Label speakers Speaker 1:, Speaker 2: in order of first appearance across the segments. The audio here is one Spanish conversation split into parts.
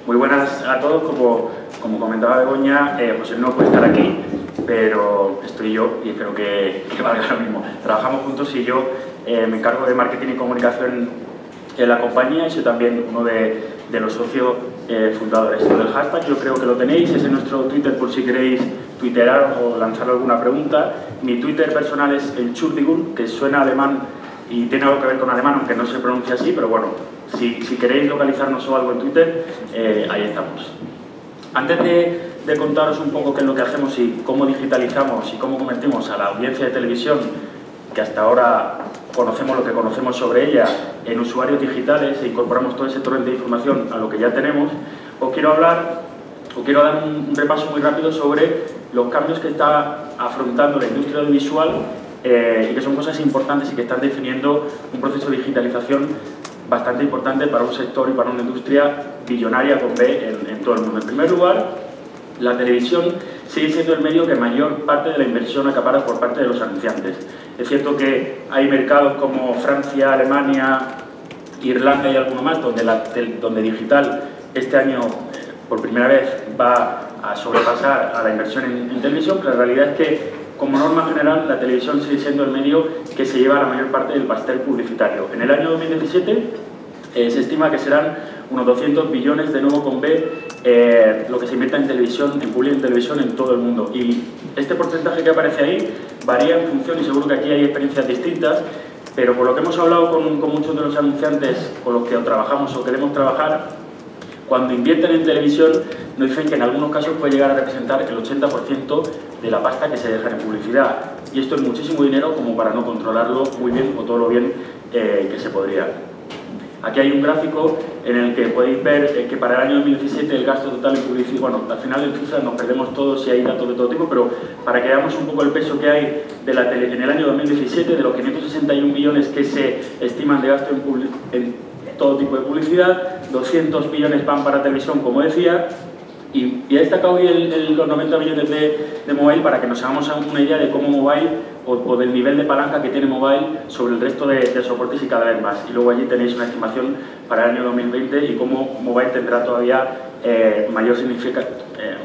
Speaker 1: Muy buenas a todos. Como comentaba Begoña, José no puede estar aquí, pero estoy yo y espero que valga lo mismo. Trabajamos juntos y yo me encargo de marketing y comunicación en la compañía y soy también uno de los socios fundadores. Lo del hashtag yo creo que lo tenéis, es en nuestro Twitter por si queréis tuitear o lanzar alguna pregunta. Mi Twitter personal es el Churdigun, que suena alemán y tiene algo que ver con alemán, aunque no se pronuncia así, pero bueno, si queréis localizarnos o algo en Twitter, ahí estamos. Antes de contaros un poco qué es lo que hacemos y cómo digitalizamos y cómo convertimos a la audiencia de televisión, que hasta ahora conocemos lo que conocemos sobre ella, en usuarios digitales e incorporamos todo ese torrente de información a lo que ya tenemos, os quiero dar un repaso muy rápido sobre los cambios que está afrontando la industria audiovisual y que son cosas importantes y que están definiendo un proceso de digitalización bastante importante para un sector y para una industria billonaria con B en todo el mundo. En primer lugar, la televisión sigue siendo el medio que mayor parte de la inversión acapara por parte de los anunciantes. Es cierto que hay mercados como Francia, Alemania, Irlanda y alguno más donde digital este año por primera vez va a sobrepasar a la inversión en televisión, pero la realidad es que como norma general la televisión sigue siendo el medio que se lleva la mayor parte del pastel publicitario. En el año 2017 se estima que serán unos 200 billones de nuevo con B lo que se invierte en televisión, en publicidad en televisión en todo el mundo. Y este porcentaje que aparece ahí varía en función, y seguro que aquí hay experiencias distintas, pero por lo que hemos hablado con muchos de los anunciantes con los que trabajamos o queremos trabajar, cuando invierten en televisión nos dicen que en algunos casos puede llegar a representar el 80% de la pasta que se deja en publicidad. Y esto es muchísimo dinero como para no controlarlo muy bien o todo lo bien que se podría. Aquí hay un gráfico en el que podéis ver que para el año 2017 el gasto total en publicidad, bueno, al final en cifras nos perdemos todos y hay datos de todo tipo, pero para que veamos un poco el peso que hay de la tele en el año 2017, de los 561 millones que se estiman de gasto en todo tipo de publicidad, 200 millones van para televisión, como decía, y he destacado hoy los 90 millones de mobile para que nos hagamos una idea de cómo mobile o del nivel de palanca que tiene mobile sobre el resto de soportes y cada vez más. Y luego allí tenéis una estimación para el año 2020 y cómo mobile tendrá todavía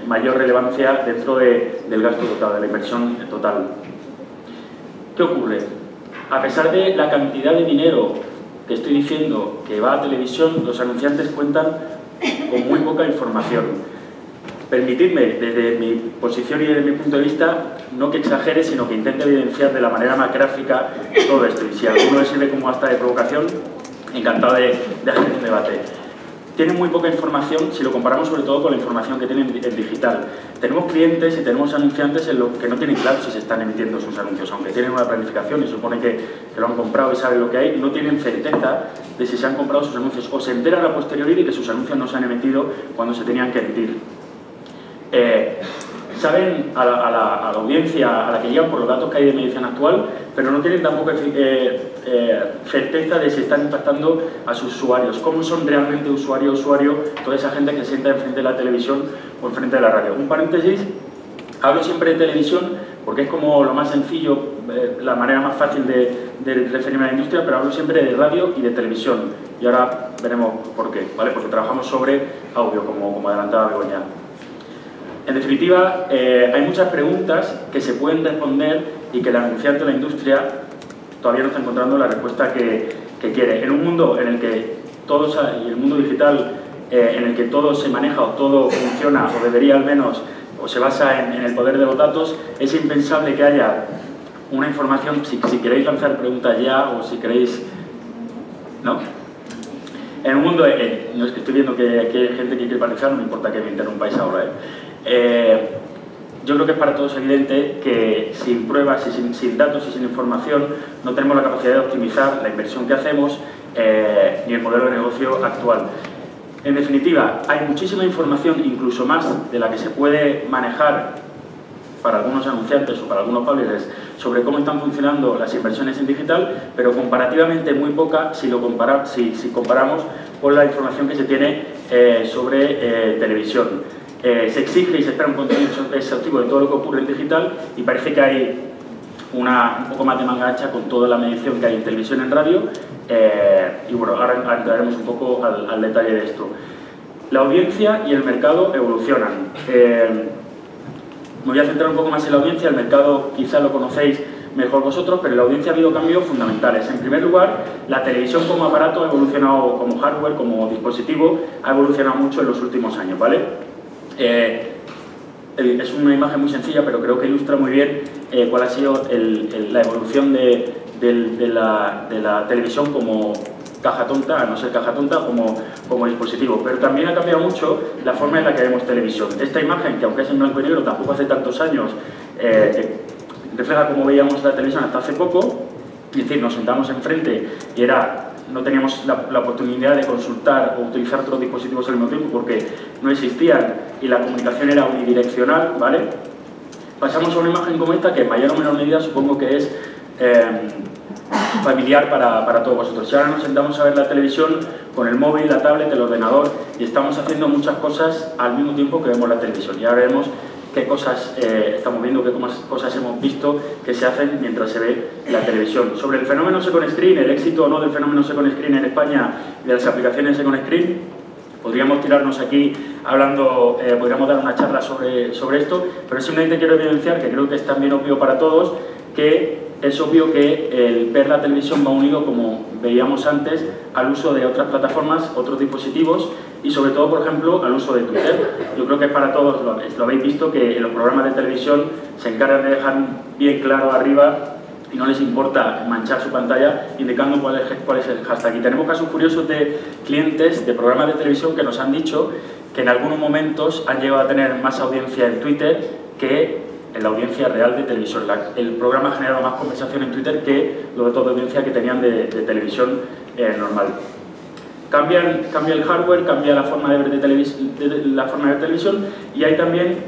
Speaker 1: mayor relevancia dentro del gasto total, de la inversión total. ¿Qué ocurre? A pesar de la cantidad de dinero que estoy diciendo que va a televisión, los anunciantes cuentan con muy poca información. Permitidme, desde mi posición y desde mi punto de vista, no que exagere, sino que intente evidenciar de la manera más gráfica todo esto. Y si a alguno le sirve como hasta de provocación, encantado de hacer un debate. Tienen muy poca información si lo comparamos sobre todo con la información que tienen en digital. Tenemos clientes y tenemos anunciantes en los que no tienen claro si se están emitiendo sus anuncios, aunque tienen una planificación y supone que lo han comprado y saben lo que hay, no tienen certeza de si se han comprado sus anuncios o se enteran a posteriori de que sus anuncios no se han emitido cuando se tenían que emitir. Saben a la audiencia a la que llegan por los datos que hay de medición actual, pero no tienen tampoco certeza de si están impactando a sus usuarios, cómo son realmente usuario toda esa gente que se sienta enfrente de la televisión o enfrente de la radio. Un paréntesis, hablo siempre de televisión porque es como lo más sencillo, la manera más fácil de referirme a la industria, pero hablo siempre de radio y de televisión. Y ahora veremos por qué, ¿vale? Porque trabajamos sobre audio, como adelantaba Begoña. En definitiva, hay muchas preguntas que se pueden responder y que el anunciante de la industria todavía no está encontrando la respuesta que quiere. En un mundo en el que todo, y el mundo digital, en el que todo se maneja o todo funciona, o debería al menos, o se basa en el poder de los datos, es impensable que haya una información, si queréis lanzar preguntas ya o si queréis... ¿No? En un mundo, no es que estoy viendo que aquí hay gente que quiere participar, no me importa que me interrumpáis ahora, yo creo que es para todos evidente que sin pruebas y sin datos y sin información no tenemos la capacidad de optimizar la inversión que hacemos ni el modelo de negocio actual. En definitiva, hay muchísima información, incluso más de la que se puede manejar para algunos anunciantes o para algunos publishers sobre cómo están funcionando las inversiones en digital, pero comparativamente muy poca si comparamos con la información que se tiene sobre televisión. Se exige y se espera un contenido exhaustivo de todo lo que ocurre en digital y parece que hay un poco más de manga ancha con toda la medición que hay en televisión y en radio y bueno, ahora entraremos un poco al detalle de esto. La audiencia y el mercado evolucionan. Me voy a centrar un poco más en la audiencia. El mercado quizás lo conocéis mejor vosotros, pero en la audiencia ha habido cambios fundamentales. En primer lugar, la televisión como aparato ha evolucionado, como hardware, como dispositivo, ha evolucionado mucho en los últimos años, ¿vale? Es una imagen muy sencilla, pero creo que ilustra muy bien cuál ha sido la evolución de la televisión como caja tonta, a no ser caja tonta, como dispositivo. Pero también ha cambiado mucho la forma en la que vemos televisión. Esta imagen, que aunque es en blanco y negro, tampoco hace tantos años, refleja cómo veíamos la televisión hasta hace poco. Es decir, nos sentamos enfrente y no teníamos la oportunidad de consultar o utilizar otros dispositivos al mismo tiempo porque no existían y la comunicación era unidireccional, ¿vale? Pasamos a una imagen como esta que en mayor o menor medida supongo que es familiar para todos vosotros. Y ahora nos sentamos a ver la televisión con el móvil, la tablet, el ordenador y estamos haciendo muchas cosas al mismo tiempo que vemos la televisión. Y ahora veremos qué cosas estamos viendo, qué cosas hemos visto que se hacen mientras se ve la televisión. Sobre el fenómeno Second Screen, el éxito o no del fenómeno Second Screen en España y de las aplicaciones Second Screen, podríamos tirarnos aquí hablando, podríamos dar una charla sobre esto, pero simplemente quiero evidenciar, que creo que es también obvio para todos, que es obvio que el ver la televisión va unido, como veíamos antes, al uso de otras plataformas, otros dispositivos y sobre todo, por ejemplo, al uso de Twitter. Yo creo que para todos lo habéis visto, que en los programas de televisión se encargan de dejar bien claro arriba y no les importa manchar su pantalla indicando cuál es el hashtag. Y tenemos casos curiosos de clientes de programas de televisión que nos han dicho que en algunos momentos han llegado a tener más audiencia en Twitter que en la audiencia real de televisión. El programa ha generado más conversación en Twitter que los datos de audiencia que tenían de televisión normal. Cambia el hardware, cambia la forma de ver televisión y hay también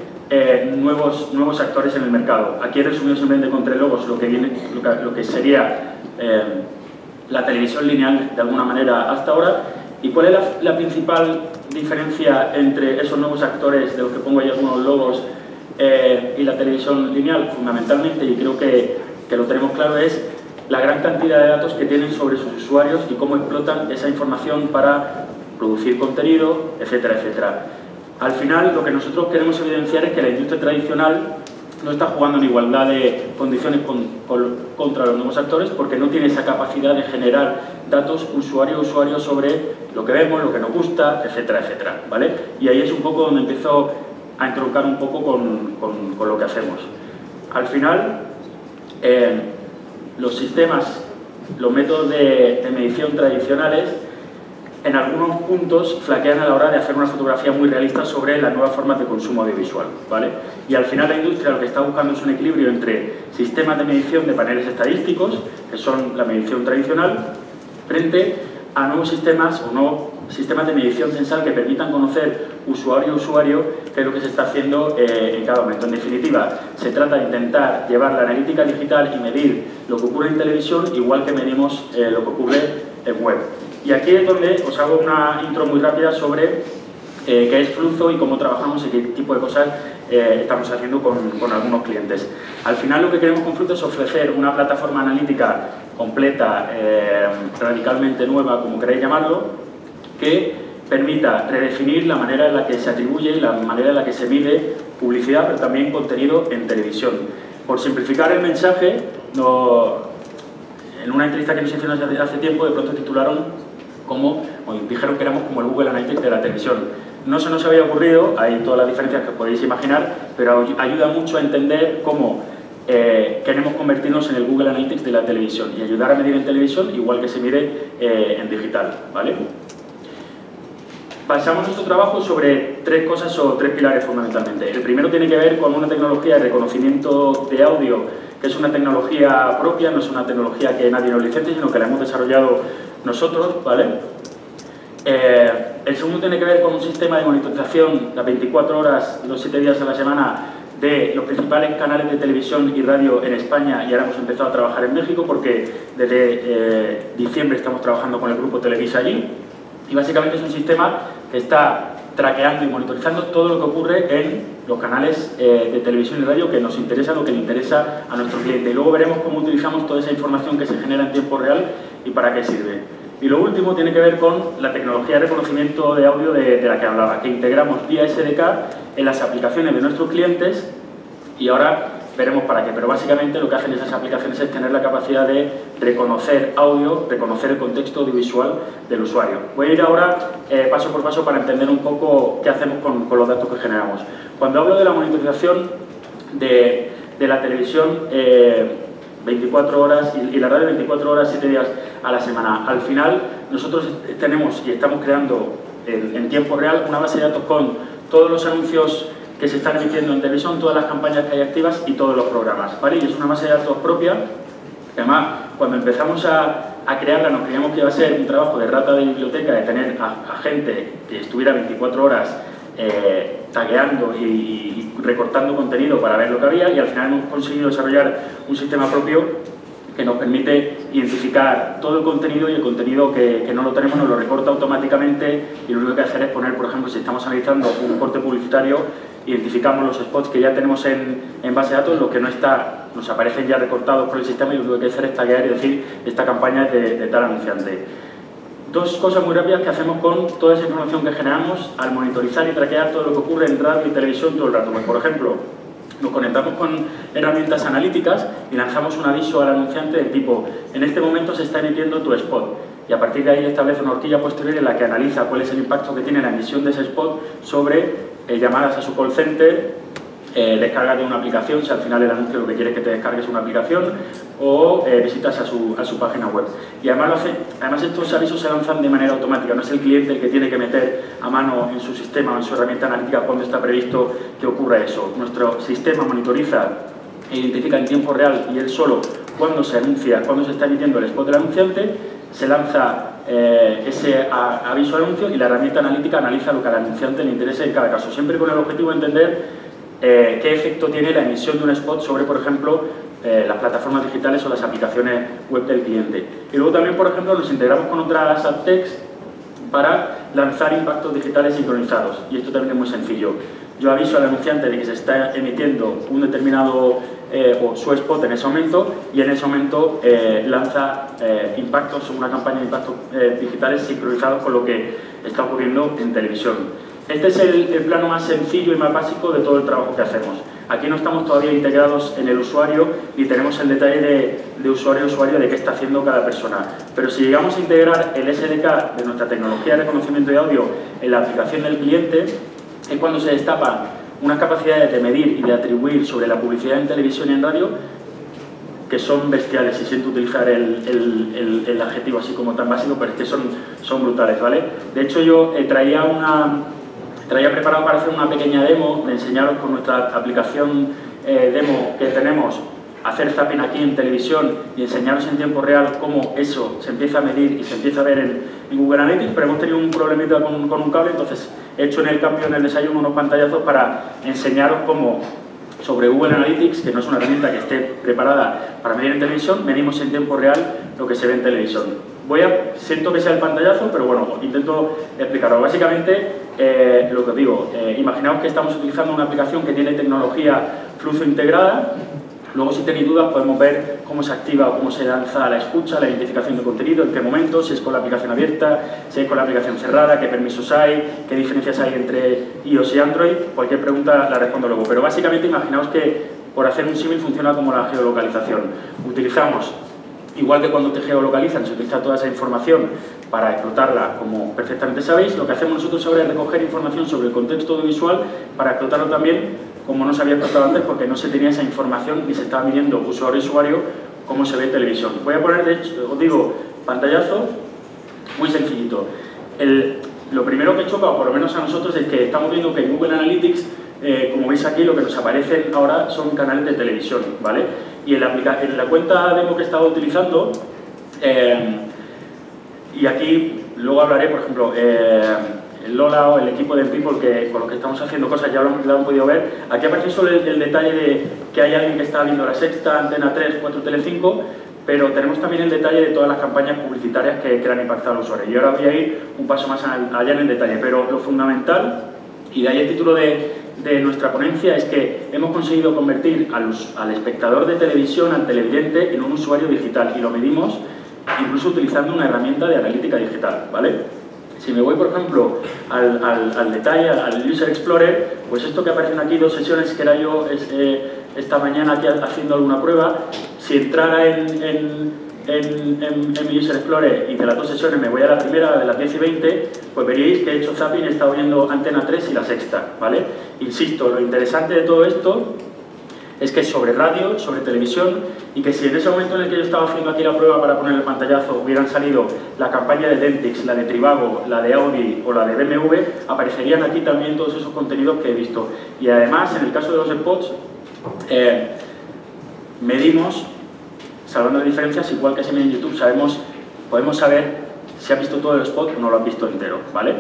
Speaker 1: nuevos actores en el mercado. Aquí he resumido simplemente con 3 logos lo que sería la televisión lineal de alguna manera hasta ahora. ¿Y cuál es la principal diferencia entre esos nuevos actores, de los que pongo ahí algunos logos, y la televisión lineal? Fundamentalmente, y creo que lo tenemos claro, es la gran cantidad de datos que tienen sobre sus usuarios y cómo explotan esa información para producir contenido, etcétera, etcétera. Al final, lo que nosotros queremos evidenciar es que la industria tradicional no está jugando en igualdad de condiciones contra los nuevos actores porque no tiene esa capacidad de generar datos usuario a usuario sobre lo que vemos, lo que nos gusta, etcétera, etcétera, ¿vale? Y ahí es un poco donde empiezo a entroncar un poco con lo que hacemos. Al final, los sistemas, los métodos de medición tradicionales, en algunos puntos flaquean a la hora de hacer una fotografía muy realista sobre las nuevas formas de consumo audiovisual, ¿vale? Y al final la industria lo que está buscando es un equilibrio entre sistemas de medición de paneles estadísticos, que son la medición tradicional, frente a nuevos sistemas sistemas de medición censal que permitan conocer usuario a usuario qué es lo que se está haciendo en cada momento. En definitiva, se trata de intentar llevar la analítica digital y medir lo que ocurre en televisión igual que medimos lo que ocurre en web. Y aquí es donde os hago una intro muy rápida sobre qué es Fluzo y cómo trabajamos y qué tipo de cosas estamos haciendo con algunos clientes. Al final lo que queremos con Fluzo es ofrecer una plataforma analítica completa, radicalmente nueva, como queráis llamarlo, que permita redefinir la manera en la que se atribuye y la manera en la que se mide publicidad, pero también contenido en televisión. Por simplificar el mensaje, en una entrevista que nos hicieron hace tiempo, de pronto titularon dijeron que éramos como el Google Analytics de la televisión. No se nos había ocurrido, hay todas las diferencias que os podéis imaginar, pero ayuda mucho a entender cómo queremos convertirnos en el Google Analytics de la televisión y ayudar a medir en televisión igual que se mide en digital, ¿vale? Basamos nuestro trabajo sobre 3 cosas o 3 pilares fundamentalmente. El primero tiene que ver con una tecnología de reconocimiento de audio, que es una tecnología propia, no es una tecnología que nadie nos licencie, sino que la hemos desarrollado nosotros, ¿vale? El segundo tiene que ver con un sistema de monitorización las 24 horas, los 7 días a la semana, de los principales canales de televisión y radio en España, y ahora hemos empezado a trabajar en México porque desde diciembre estamos trabajando con el grupo Televisa allí. Y básicamente es un sistema que está traqueando y monitorizando todo lo que ocurre en los canales de televisión y radio que nos interesa, lo que le interesa a nuestro cliente. Y luego veremos cómo utilizamos toda esa información que se genera en tiempo real y para qué sirve. Y lo último tiene que ver con la tecnología de reconocimiento de audio de la que hablaba, que integramos vía SDK en las aplicaciones de nuestros clientes y ahora veremos para qué, pero básicamente lo que hacen esas aplicaciones es tener la capacidad de reconocer audio, reconocer el contexto audiovisual del usuario. Voy a ir ahora paso por paso para entender un poco qué hacemos con los datos que generamos. Cuando hablo de la monitorización de la televisión, 24 horas y la radio 24 horas, 7 días a la semana. Al final, nosotros tenemos y estamos creando en tiempo real una base de datos con todos los anuncios que se están emitiendo en televisión, todas las campañas que hay activas y todos los programas, ¿vale? Y es una base de datos propia, que además, cuando empezamos a crearla, nos creíamos que iba a ser un trabajo de rata de biblioteca, de tener a gente que estuviera 24 horas tagueando y recortando contenido para ver lo que había, y al final hemos conseguido desarrollar un sistema propio que nos permite identificar todo el contenido, y el contenido que no lo tenemos nos lo recorta automáticamente, y lo único que hay que hacer es poner, por ejemplo, si estamos analizando un corte publicitario, identificamos los spots que ya tenemos en base de datos, los que no está, nos aparecen ya recortados por el sistema, y lo único que hay que hacer es taguear y decir esta campaña es de tal anunciante. Dos cosas muy rápidas que hacemos con toda esa información que generamos al monitorizar y traquear todo lo que ocurre en radio y televisión todo el rato. Pues, por ejemplo, nos conectamos con herramientas analíticas y lanzamos un aviso al anunciante del tipo: en este momento se está emitiendo tu spot, y a partir de ahí establece una horquilla posterior en la que analiza cuál es el impacto que tiene la emisión de ese spot sobre llamadas a su call center, descarga de una aplicación, si al final el anuncio lo que quiere es que te descargues una aplicación, o visitas a su página web. Y además estos avisos se lanzan de manera automática, no es el cliente el que tiene que meter a mano en su sistema o en su herramienta analítica cuando está previsto que ocurra eso. Nuestro sistema monitoriza e identifica en tiempo real, y él solo, cuando se anuncia, cuando se está emitiendo el spot del anunciante, se lanza ese aviso de anuncio, y la herramienta analítica analiza lo que al anunciante le interese en cada caso, siempre con el objetivo de entender qué efecto tiene la emisión de un spot sobre, por ejemplo, las plataformas digitales o las aplicaciones web del cliente. Y luego también, por ejemplo, nos integramos con otras AdTechs para lanzar impactos digitales sincronizados, y esto también es muy sencillo. Yo aviso al anunciante de que se está emitiendo un determinado o su spot en ese momento, y en ese momento lanza impactos, una campaña de impactos digitales sincronizados con lo que está ocurriendo en televisión. Este es el plano más sencillo y más básico de todo el trabajo que hacemos. Aquí no estamos todavía integrados en el usuario y tenemos el detalle de usuario a usuario de qué está haciendo cada persona. Pero si llegamos a integrar el SDK de nuestra tecnología de reconocimiento de audio en la aplicación del cliente, es cuando se destapan unas capacidades de medir y de atribuir sobre la publicidad en televisión y en radio que son bestiales, y siento utilizar el adjetivo así como tan básico, pero es que son brutales, ¿vale? De hecho, yo traía preparado para hacer una pequeña demo, de enseñaros con nuestra aplicación demo que tenemos, hacer zapping aquí en televisión y enseñaros en tiempo real cómo eso se empieza a medir y se empieza a ver en Google Analytics, pero hemos tenido un problemita con un cable, entonces he hecho en el cambio, en el desayuno, unos pantallazos para enseñaros cómo sobre Google Analytics, que no es una herramienta que esté preparada para medir en televisión, medimos en tiempo real lo que se ve en televisión. Siento que sea el pantallazo, pero bueno, intento explicarlo. Básicamente, lo que os digo, imaginaos que estamos utilizando una aplicación que tiene tecnología flujo integrada. Luego, si tenéis dudas, podemos ver cómo se activa o cómo se lanza la escucha, la identificación de contenido, en qué momento, si es con la aplicación abierta, si es con la aplicación cerrada, qué permisos hay, qué diferencias hay entre iOS y Android. Cualquier pregunta la respondo luego. Pero básicamente, imaginaos que, por hacer un símil, funciona como la geolocalización. Utilizamos, igual que cuando te geolocalizan, se utiliza toda esa información para explotarla, como perfectamente sabéis. Lo que hacemos nosotros ahora es recoger información sobre el contexto audiovisual para explotarlo también, como no se había explotado antes, porque no se tenía esa información ni se estaba midiendo usuario a usuario cómo se ve en televisión. Voy a poner, de hecho, os digo, pantallazo, muy sencillito. Lo primero que choca, o por lo menos a nosotros, es que estamos viendo que en Google Analytics, como veis aquí, lo que nos aparecen ahora son canales de televisión, ¿vale? Y en la cuenta demo que he estado utilizando, y aquí luego hablaré, por ejemplo, el Lola o el equipo de People con los que estamos haciendo cosas, ya lo han podido ver. Aquí aparece solo el detalle de que hay alguien que está viendo La Sexta, Antena 3, 4, Telecinco, pero tenemos también el detalle de todas las campañas publicitarias que le han impactado al usuario. Y ahora voy a ir un paso más allá en el detalle, pero lo fundamental, y de ahí el título de nuestra ponencia, es que hemos conseguido convertir al espectador de televisión, al televidente, en un usuario digital, y lo medimos incluso utilizando una herramienta de analítica digital, ¿vale? Si me voy, por ejemplo, al detalle, al User Explorer, pues esto que aparecen aquí, 2 sesiones que era yo esta mañana aquí haciendo alguna prueba, si entrara en mi User Explorer y de las 2 sesiones me voy a la primera, de las 10 y 20, pues veríais que he hecho zapping, he estado viendo Antena 3 y la Sexta, ¿vale? Insisto, lo interesante de todo esto es que es sobre radio, sobre televisión, y que si en ese momento en el que yo estaba haciendo aquí la prueba para poner el pantallazo hubieran salido la campaña de Dentix, la de Trivago, la de Audi o la de BMW, aparecerían aquí también todos esos contenidos que he visto. Y además, en el caso de los spots, medimos, salvando las diferencias, igual que se mide en YouTube, podemos saber si ha visto todo el spot o no lo han visto entero, ¿vale?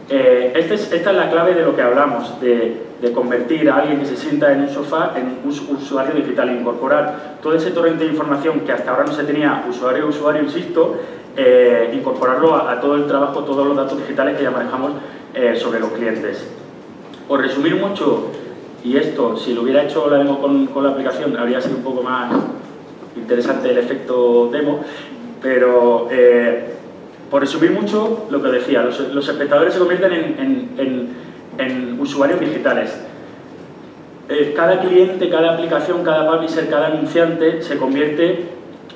Speaker 1: Esta es la clave de lo que hablamos, de convertir a alguien que se sienta en un sofá en un usuario digital, incorporar todo ese torrente de información que hasta ahora no se tenía usuario a usuario, insisto, incorporarlo a todo el trabajo, todos los datos digitales que ya manejamos sobre los clientes. Por resumir mucho, y esto, si lo hubiera hecho la demo con la aplicación, habría sido un poco más interesante el efecto demo, pero por resumir mucho, lo que decía, los espectadores se convierten en usuarios digitales. Cada cliente, cada aplicación, cada publisher, cada anunciante se convierte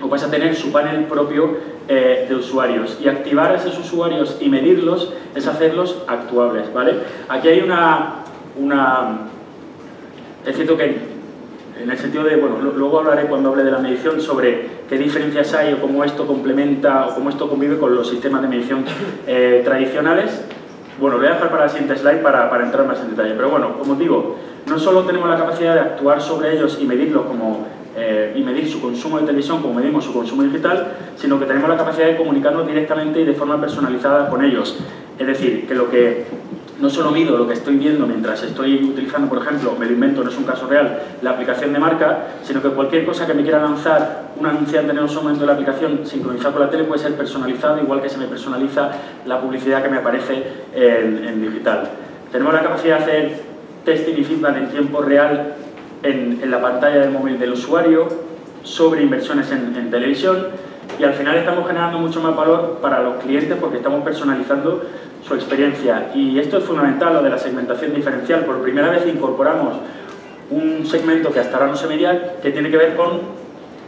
Speaker 1: o pasa a tener su panel propio de usuarios. Y activar a esos usuarios y medirlos es hacerlos actuables, ¿vale? Aquí hay es cierto que en el sentido de, bueno, luego hablaré cuando hable de la medición sobre qué diferencias hay o cómo esto complementa o cómo esto convive con los sistemas de medición tradicionales. Bueno, lo voy a dejar para la siguiente slide para entrar más en detalle. Pero bueno, como os digo, no solo tenemos la capacidad de actuar sobre ellos y medirlo y medir su consumo de televisión como medimos su consumo digital, sino que tenemos la capacidad de comunicarnos directamente y de forma personalizada con ellos. Es decir, que no solo mido lo que estoy viendo mientras estoy utilizando, por ejemplo, me lo invento, no es un caso real, la aplicación de marca, sino que cualquier cosa que me quiera lanzar un anunciante en ese momento de la aplicación sincronizada con la tele puede ser personalizado, igual que se me personaliza la publicidad que me aparece en digital. Tenemos la capacidad de hacer testing y feedback en tiempo real en la pantalla del móvil del usuario sobre inversiones en televisión, y al final estamos generando mucho más valor para los clientes porque estamos personalizando su experiencia. Y esto es fundamental, lo de la segmentación diferencial. Por primera vez incorporamos un segmento que hasta ahora no se medía, que tiene que ver con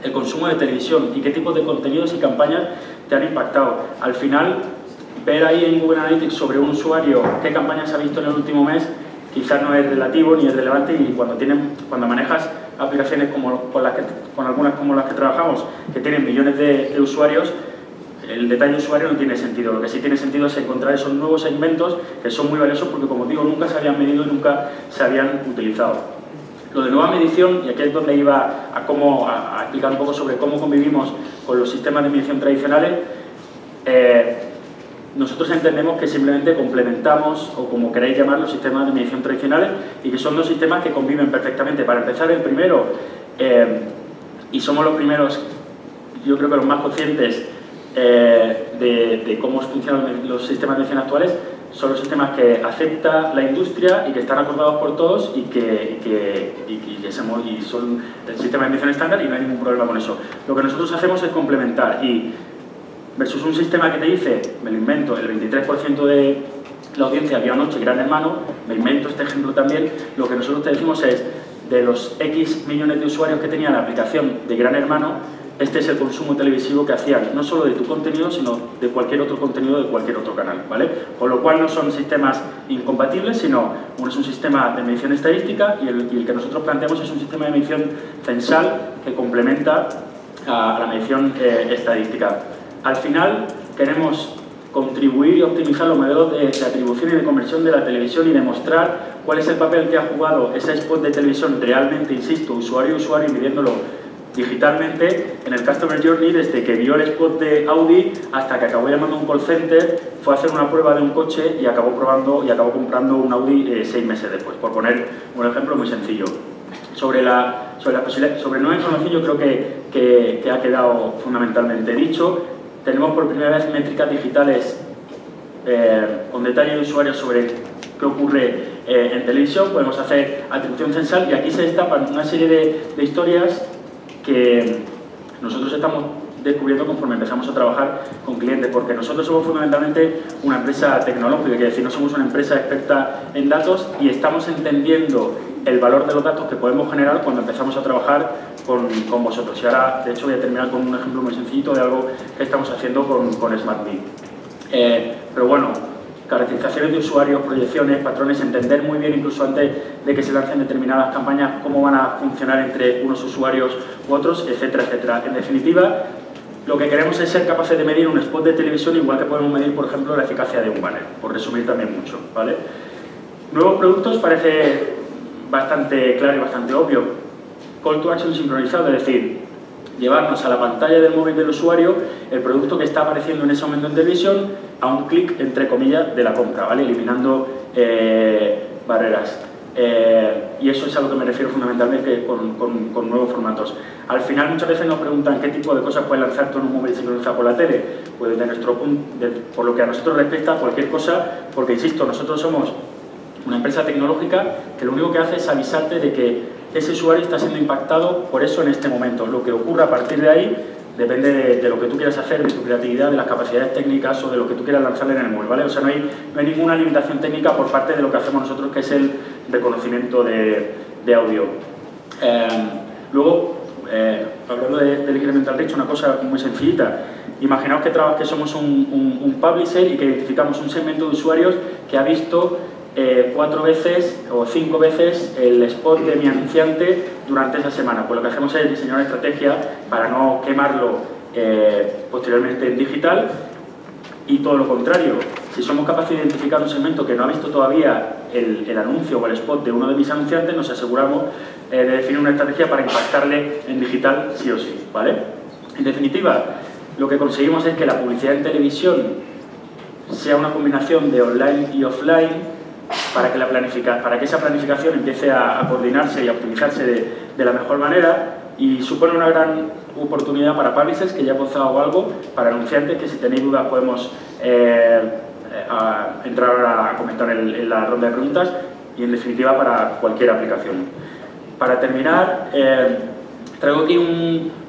Speaker 1: el consumo de televisión y qué tipos de contenidos y campañas te han impactado. Al final, ver ahí en Google Analytics sobre un usuario qué campañas ha visto en el último mes quizás no es relativo ni es relevante, y cuando manejas aplicaciones con algunas como las que trabajamos, que tienen millones de usuarios, el detalle usuario no tiene sentido. Lo que sí tiene sentido es encontrar esos nuevos segmentos que son muy valiosos porque, como digo, nunca se habían medido y nunca se habían utilizado. Lo de nueva medición, y aquí es donde iba a explicar un poco sobre cómo convivimos con los sistemas de medición tradicionales, nosotros entendemos que simplemente complementamos, o como queráis llamar, los sistemas de medición tradicionales, y que son dos sistemas que conviven perfectamente. Para empezar, el primero, y somos los primeros, yo creo que los más conscientes de cómo funcionan los sistemas de medición actuales, son los sistemas que acepta la industria y que están acordados por todos y son el sistema de medición estándar, y no hay ningún problema con eso. Lo que nosotros hacemos es complementar, y versus un sistema que te dice, me lo invento, el 23% de la audiencia vio anoche Gran Hermano, me invento este ejemplo también, lo que nosotros te decimos es, de los X millones de usuarios que tenía la aplicación de Gran Hermano, este es el consumo televisivo que hacían, no solo de tu contenido, sino de cualquier otro contenido de cualquier otro canal, ¿vale? Con lo cual no son sistemas incompatibles, sino uno es un sistema de medición estadística y el que nosotros planteamos es un sistema de medición censal que complementa a la medición estadística. Al final queremos contribuir y optimizar los modelos de atribución y de conversión de la televisión y demostrar cuál es el papel que ha jugado ese spot de televisión realmente, insisto, usuario a usuario, y midiéndolo digitalmente en el Customer Journey, desde que vio el spot de Audi hasta que acabó llamando a un call center, fue a hacer una prueba de un coche y acabó comprando un Audi 6 meses después, por poner un ejemplo muy sencillo. Sobre nueva información, yo creo que ha quedado fundamentalmente dicho. Tenemos por primera vez métricas digitales con detalle de usuarios sobre qué ocurre en televisión. Podemos hacer atribución censal, y aquí se destapan una serie de historias que nosotros estamos descubriendo conforme empezamos a trabajar con clientes, porque nosotros somos fundamentalmente una empresa tecnológica, es decir, no somos una empresa experta en datos y estamos entendiendo el valor de los datos que podemos generar cuando empezamos a trabajar con vosotros. Y ahora, de hecho, voy a terminar con un ejemplo muy sencillito de algo que estamos haciendo con SmartMe. Pero bueno, caracterizaciones de usuarios, proyecciones, patrones, entender muy bien, incluso antes de que se lancen determinadas campañas, cómo van a funcionar entre unos usuarios u otros, etcétera, etcétera. En definitiva, lo que queremos es ser capaces de medir un spot de televisión igual que podemos medir, por ejemplo, la eficacia de un banner, por resumir también mucho, ¿vale? Nuevos productos parece bastante claro y bastante obvio. Call to action sincronizado, es decir, llevarnos a la pantalla del móvil del usuario el producto que está apareciendo en ese momento en televisión a un clic, entre comillas, de la compra, ¿vale? Eliminando barreras. Y eso es a lo que me refiero fundamentalmente con nuevos formatos. Al final muchas veces nos preguntan qué tipo de cosas puedes lanzar tú en un móvil sincronizado por la tele. Pues de nuestro punto, por lo que a nosotros respecta, cualquier cosa, porque insisto, nosotros somos una empresa tecnológica que lo único que hace es avisarte de que ese usuario está siendo impactado por eso en este momento. Lo que ocurra a partir de ahí depende de lo que tú quieras hacer, de tu creatividad, de las capacidades técnicas o de lo que tú quieras lanzarle en el móvil, ¿vale? O sea, no hay ninguna limitación técnica por parte de lo que hacemos nosotros, que es el reconocimiento de audio. Luego, hablando del incremental reach, una cosa muy sencillita. Imaginaos que somos un publisher y que identificamos un segmento de usuarios que ha visto 4 veces o 5 veces el spot de mi anunciante durante esa semana. Pues lo que hacemos es diseñar una estrategia para no quemarlo posteriormente en digital, y todo lo contrario. Si somos capaces de identificar un segmento que no ha visto todavía el anuncio o el spot de uno de mis anunciantes, nos aseguramos de definir una estrategia para impactarle en digital sí o sí, ¿vale? En definitiva, lo que conseguimos es que la publicidad en televisión sea una combinación de online y offline, para que esa planificación empiece a coordinarse y a optimizarse de la mejor manera, y supone una gran oportunidad para publishers, que ya he posado algo, para anunciantes, que si tenéis dudas podemos entrar ahora a comentar en la ronda de preguntas, y en definitiva para cualquier aplicación. Para terminar, traigo aquí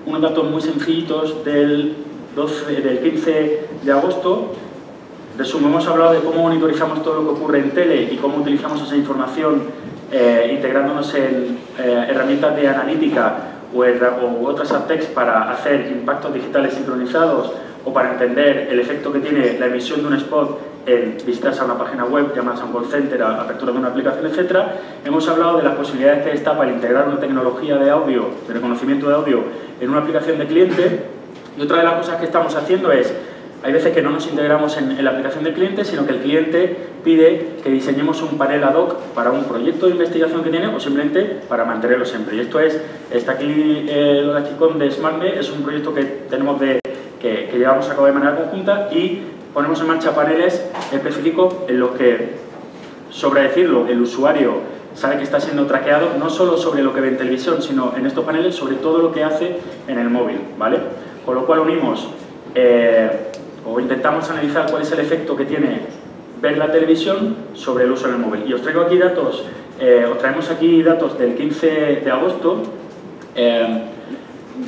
Speaker 1: unos datos muy sencillitos del 15 de agosto. Resumo, hemos hablado de cómo monitorizamos todo lo que ocurre en tele y cómo utilizamos esa información integrándonos en herramientas de analítica u otras AdTechs para hacer impactos digitales sincronizados, o para entender el efecto que tiene la emisión de un spot en visitas a una página web, llamadas a un call center, a apertura de una aplicación, etc. Hemos hablado de las posibilidades que destapa el integrar una tecnología de audio, de reconocimiento de audio, en una aplicación de cliente. Y otra de las cosas que estamos haciendo es, hay veces que no nos integramos en la aplicación del cliente, sino que el cliente pide que diseñemos un panel ad hoc para un proyecto de investigación que tiene, o simplemente para mantenerlo siempre. Y esto está aquí lo de aquí con de SmartMe, es un proyecto que tenemos que llevamos a cabo de manera conjunta, y ponemos en marcha paneles específicos en los que, sobre decirlo, el usuario sabe que está siendo traqueado, no solo sobre lo que ve en televisión, sino en estos paneles sobre todo lo que hace en el móvil, ¿vale? Con lo cual unimos o intentamos analizar cuál es el efecto que tiene ver la televisión sobre el uso en el móvil. Y os traigo aquí datos, os traemos aquí datos del 15 de agosto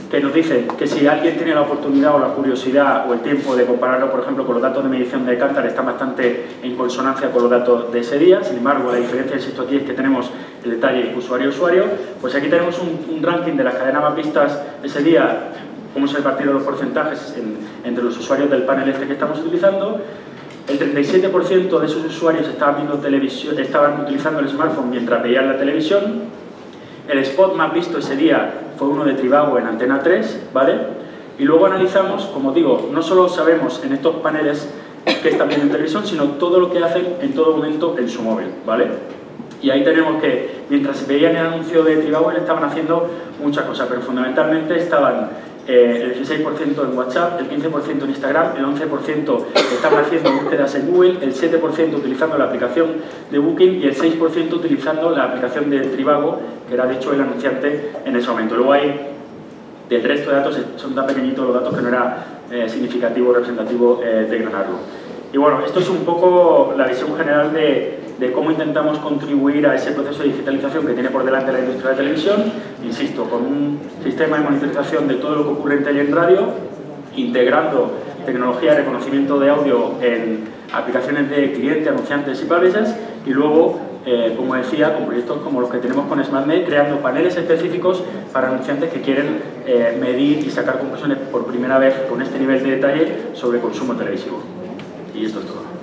Speaker 1: que nos dicen que si alguien tiene la oportunidad o la curiosidad o el tiempo de compararlo, por ejemplo, con los datos de medición de Kantar, están bastante en consonancia con los datos de ese día. Sin embargo, la diferencia, insisto, aquí es que tenemos el detalle usuario-usuario. Pues aquí tenemos un ranking de las cadenas más vistas ese día, cómo se repartieron los porcentajes entre los usuarios del panel que estamos utilizando. El 37% de esos usuarios estaban viendo televisión, estaban utilizando el smartphone mientras veían la televisión. El spot más visto ese día fue uno de Trivago en Antena 3, ¿vale? Y luego analizamos, como digo, no solo sabemos en estos paneles que están viendo en televisión, sino todo lo que hacen en todo momento en su móvil, ¿vale? Y ahí tenemos que, mientras veían el anuncio de Trivago, estaban haciendo muchas cosas, pero fundamentalmente estaban el 16% en WhatsApp, el 15% en Instagram, el 11% estaban haciendo búsquedas en Google, el 7% utilizando la aplicación de Booking y el 6% utilizando la aplicación de Trivago, que era de hecho el anunciante en ese momento. Luego hay, del resto de datos, son tan pequeñitos los datos que no era significativo o representativo desgranarlo. Y bueno, esto es un poco la visión general de cómo intentamos contribuir a ese proceso de digitalización que tiene por delante la industria de televisión, insisto, con un sistema de monitorización de todo lo que ocurre en tele y en radio, integrando tecnología de reconocimiento de audio en aplicaciones de clientes, anunciantes y publishers, y luego, como decía, con proyectos como los que tenemos con SmartMed, creando paneles específicos para anunciantes que quieren medir y sacar conclusiones por primera vez con este nivel de detalle sobre consumo televisivo. Y esto es todo.